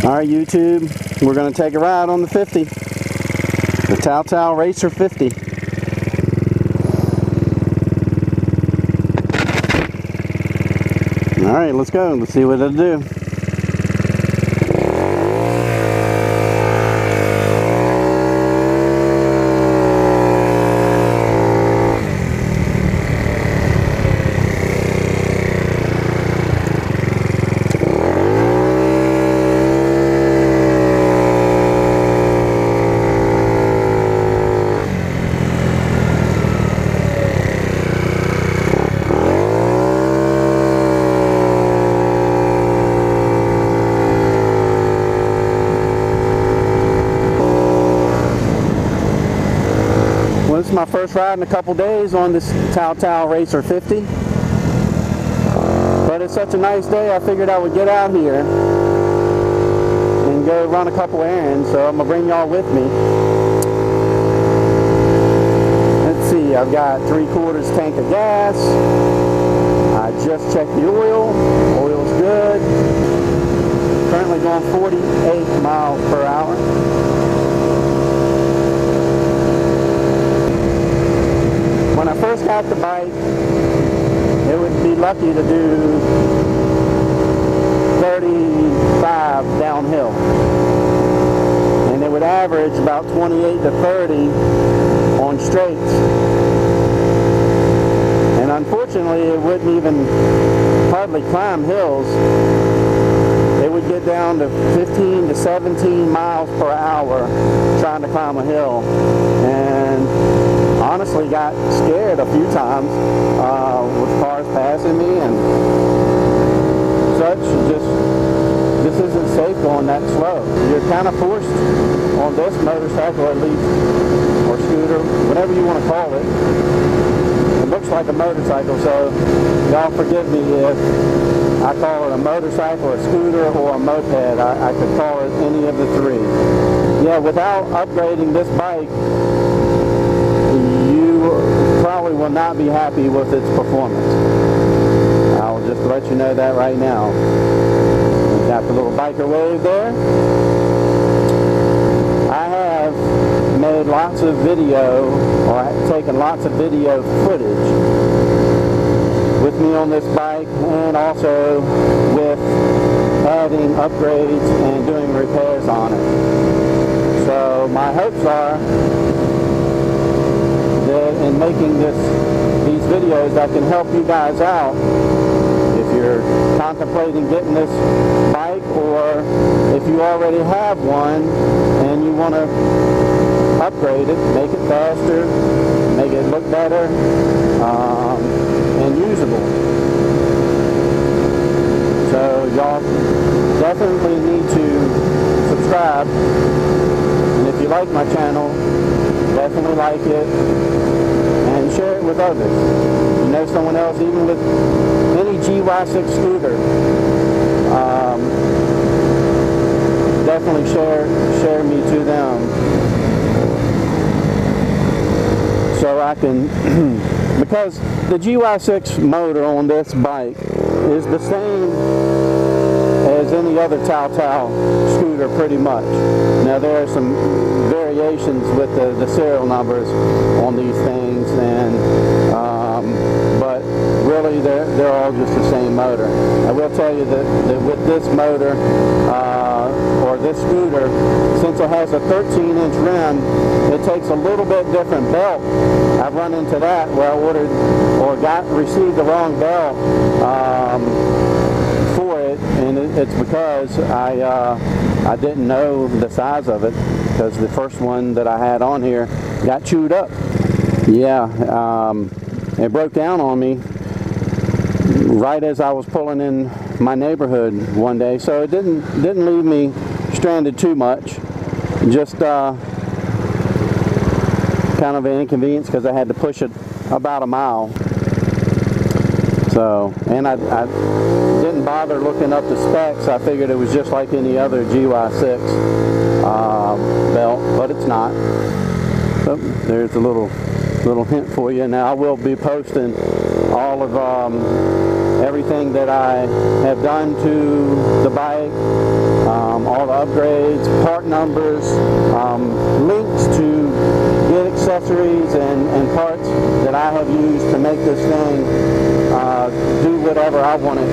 Alright YouTube, we're going to take a ride on the 50. The TAO TAO Racer 50. Alright, let's go. Let's see what it'll do. This is my first ride in a couple days on this TAO TAO Racer 50. But it's such a nice day, I figured I would get out here and go run a couple errands, so I'm going to bring y'all with me. Let's see, I've got 3/4 tank of gas. I just checked the oil. Oil's good. Currently going 48 miles per hour. When I first got the bike, it would be lucky to do 35 downhill. And it would average about 28 to 30 on straights. And unfortunately, it wouldn't even hardly climb hills. It would get down to 15 to 17 miles per hour trying to climb a hill. And honestly got scared a few times with cars passing me and such. This isn't safe going that slow. You're kind of forced on this motorcycle, at least, or scooter, whatever you want to call it. It looks like a motorcycle, so y'all forgive me if I call it a motorcycle, a scooter, or a moped. I could call it any of the three. Yeah, without upgrading this bike, probably will not be happy with its performance. I'll just let you know that right now. We've got the little biker wave there. I have made lots of video, or I've taken lots of video footage with me on this bike, and also with adding upgrades and doing repairs on it. So my hopes are in making these videos that can help you guys out if you're contemplating getting this bike, or if you already have one and you want to upgrade it, make it faster, make it look better, and usable. So y'all definitely need to subscribe, and if you like my channel, definitely like it and share it with others. You know someone else, even with any GY6 scooter, definitely share me to them, so I can because the GY6 motor on this bike is the same as any other TAO TAO scooter pretty much. Now there are some variations with the serial numbers on these things, and but really they're all just the same motor. I will tell you that with this motor, or this scooter, since it has a 13-inch rim, it takes a little bit different belt. I've run into that where I ordered or received the wrong belt for it, and it's because I didn't know the size of it, because the first one that I had on here got chewed up. Yeah, it broke down on me right as I was pulling in my neighborhood one day, so it didn't leave me stranded too much. Just kind of an inconvenience because I had to push it about a mile. So, and I didn't bother looking up the specs. I figured it was just like any other GY6 belt, but it's not. So there's a little hint for you. Now I will be posting all of everything that I have done to the bike, all the upgrades, part numbers, links to get accessories and parts that I have used to make this thing do whatever I want it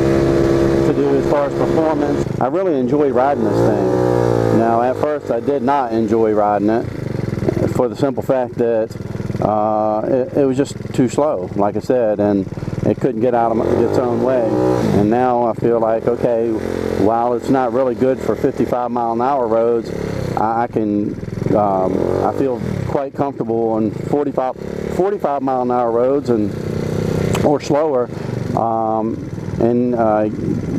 to do as far as performance. I really enjoy riding this thing. Now, at first I did not enjoy riding it for the simple fact that it was just too slow, like I said, and it couldn't get out of its own way. And now I feel like, okay, while it's not really good for 55-mile-an-hour roads, I feel quite comfortable on 45-mile-an-hour roads or slower.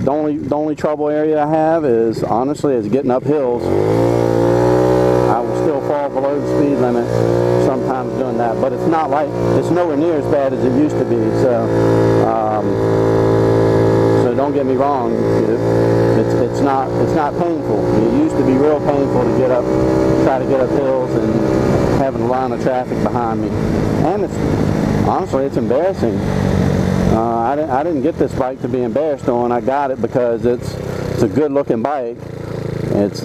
The only trouble area I have is, honestly, is getting up hills. I will still fall below the speed limit sometimes doing that, but it's nowhere near as bad as it used to be. So don't get me wrong, it's not painful. It used to be real painful to try to get up hills and having a line of traffic behind me, and honestly, it's embarrassing. I didn't get this bike to be embarrassed on. I got it because it's a good-looking bike. It's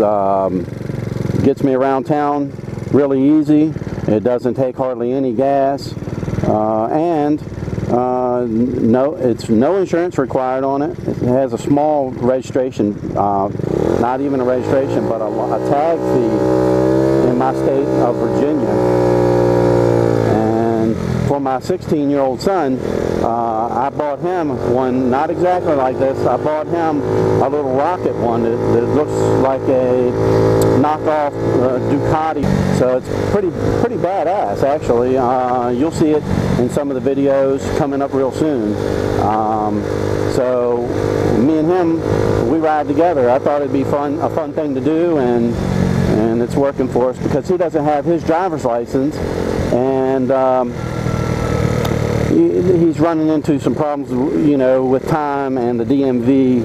gets me around town really easy. It doesn't take hardly any gas, and it's no insurance required on it. It has a small registration, not even a registration, but a tag fee in my state of Virginia. And for my 16-year-old son, I bought him one, not exactly like this. I bought him a little rocket one that looks like a knockoff Ducati. So it's pretty badass, actually. You'll see it in some of the videos coming up real soon. So me and him, we ride together. I thought it'd be a fun thing to do, and it's working for us because he doesn't have his driver's license, and he's running into some problems, with time and the DMV.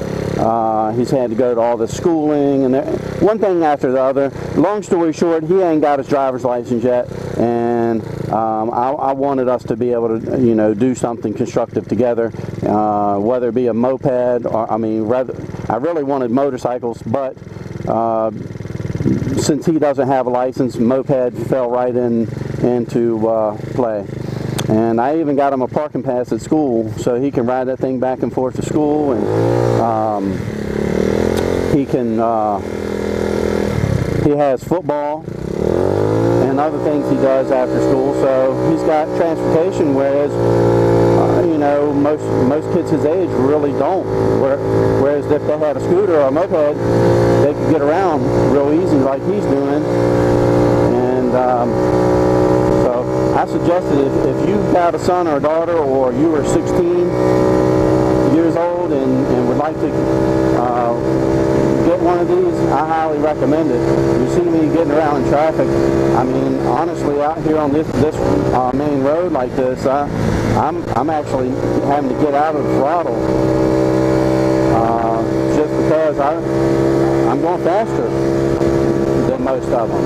He's had to go to all this schooling and one thing after the other. Long story short, he ain't got his driver's license yet, and I wanted us to be able to, do something constructive together, whether it be a moped or, I really wanted motorcycles, but since he doesn't have a license, moped fell right into play. And I even got him a parking pass at school, so he can ride that thing back and forth to school, and he has football and other things he does after school, so he's got transportation, whereas most kids his age really don't. Whereas if they had a scooter or a moped, they could get around real easy like he's doing. And I suggested if you've got a son or a daughter, or you are 16 years old and would like to get one of these, I highly recommend it. You see me getting around in traffic. Honestly, out here on this main road like this, I'm actually having to get out of the throttle just because I'm going faster than most of them.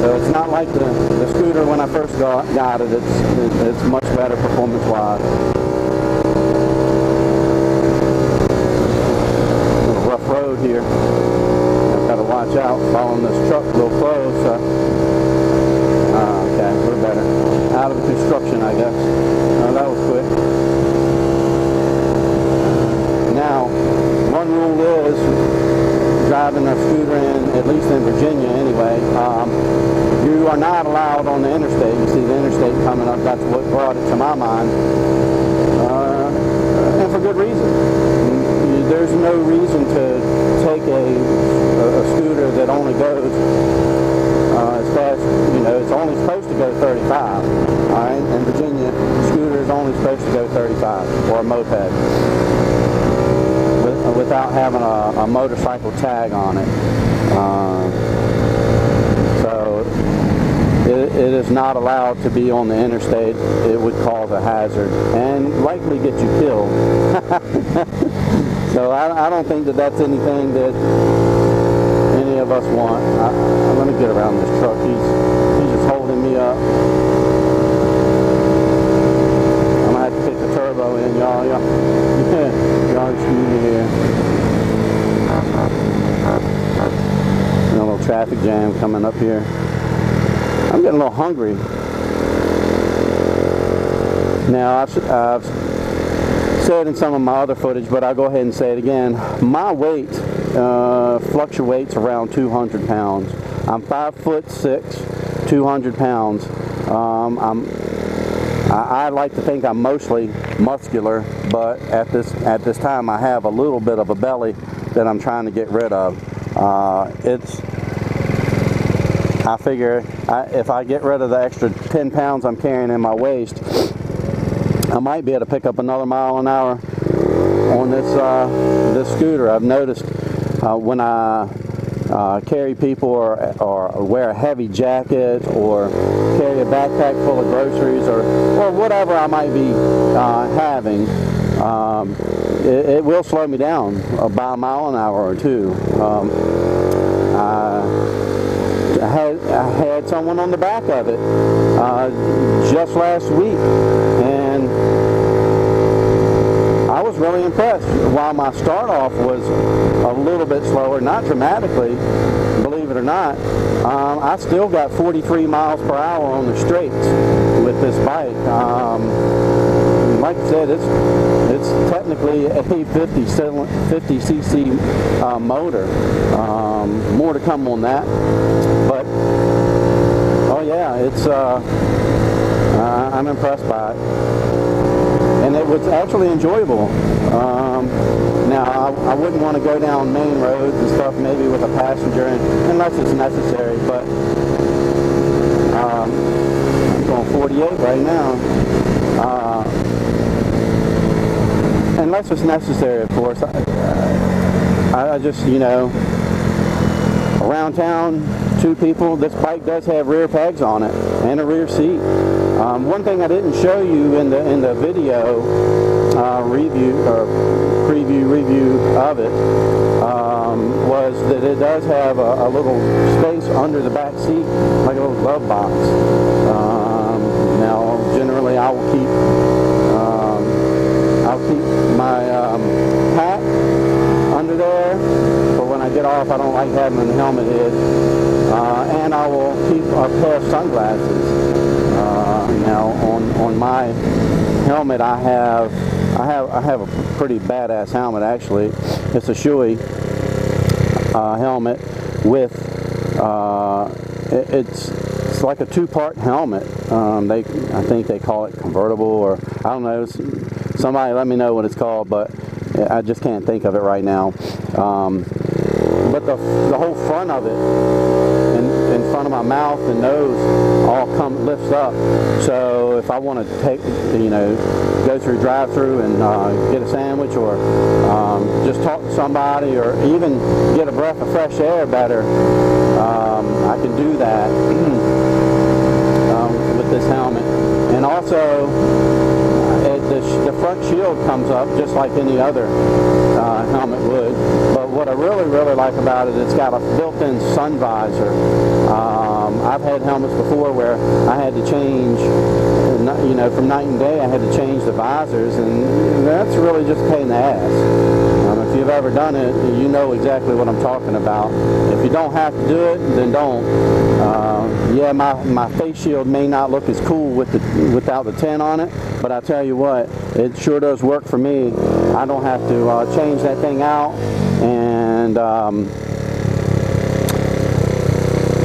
So it's not like the scooter when I first got it. It's much better performance-wise. Little rough road here. I've got to watch out following this truck real close. Okay, we're better. Out of the construction, I guess. That was quick. Now, one rule is driving a scooter at least in Virginia anyway, you are not allowed on the interstate. You see the interstate coming up, that's what brought it to my mind, and for good reason. There's no reason to take a scooter that only goes as fast, it's only supposed to go 35, alright? In Virginia, a scooter is only supposed to go 35, or a moped, without having a motorcycle tag on it. So it is not allowed to be on the interstate. It would cause a hazard and likely get you killed. So I don't think that's anything that any of us want. I'm going to get around this truck. He's just holding me up. I'm going to have to kick the turbo in, y'all. Y'all traffic jam coming up here. I'm getting a little hungry. Now, I've said in some of my other footage, but I'll go ahead and say it again. My weight fluctuates around 200 pounds. I'm 5'6", 200 pounds. I like to think I'm mostly muscular, but at this time I have a little bit of a belly that I'm trying to get rid of. I figure if I get rid of the extra 10 pounds I'm carrying in my waist, I might be able to pick up another mile an hour on this scooter. I've noticed when I carry people or wear a heavy jacket or carry a backpack full of groceries or whatever I might be having, it will slow me down by a mile an hour or two. I had someone on the back of it just last week, and I was really impressed. While my start off was a little bit slower, not dramatically, believe it or not, I still got 43 miles per hour on the straights with this bike. Like I said, it's technically a 50cc motor. More to come on that, but oh yeah, it's I'm impressed by it, and it was actually enjoyable. Now I wouldn't want to go down main roads and stuff, maybe with a passenger, unless it's necessary. But I'm going 48 right now. Unless it's necessary, of course. I just, you know, around town, two people. This bike does have rear pegs on it and a rear seat. One thing I didn't show you in the video review or review of it was that it does have a little space under the back seat, like a little glove box. Now, generally, I will keep my hat under there, but when I get off, I don't like having the helmet head, and I will keep a pair of sunglasses. Now, on my helmet, I have a pretty badass helmet actually. It's a Shoei helmet with it's like a two-part helmet. I think they call it convertible, or I don't know. Somebody let me know what it's called, but I just can't think of it right now. But the whole front of it, in front of my mouth and nose, all lifts up. So if I want to go through drive-through and get a sandwich, or just talk to somebody, or even get a breath of fresh air better, I can do that with this helmet. And also, the front shield comes up just like any other helmet would. But what I really like about it, it's got a built-in sun visor. I've had helmets before where I had to change, from night and day, I had to change the visors, and that's really just a pain in the ass. If you've ever done it, you know exactly what I'm talking about. If you don't have to do it, then don't. Yeah, my face shield may not look as cool without the tint on it, but I tell you what, it sure does work for me. I don't have to change that thing out, and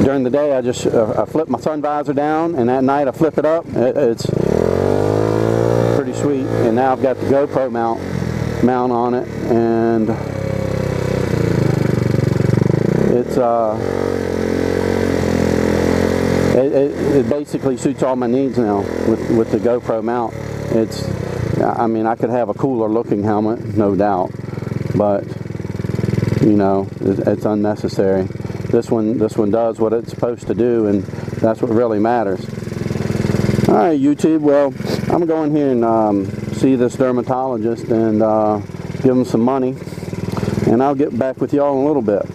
during the day I just I flip my sun visor down, and at night I flip it up. It's pretty sweet. And now I've got the GoPro mount on it, and it's it basically suits all my needs now with the GoPro mount. I mean, I could have a cooler looking helmet, no doubt, but it's unnecessary. This one does what it's supposed to do, and that's what really matters. All right, YouTube. Well, I'm going here and see this dermatologist and give him some money, and I'll get back with y'all in a little bit.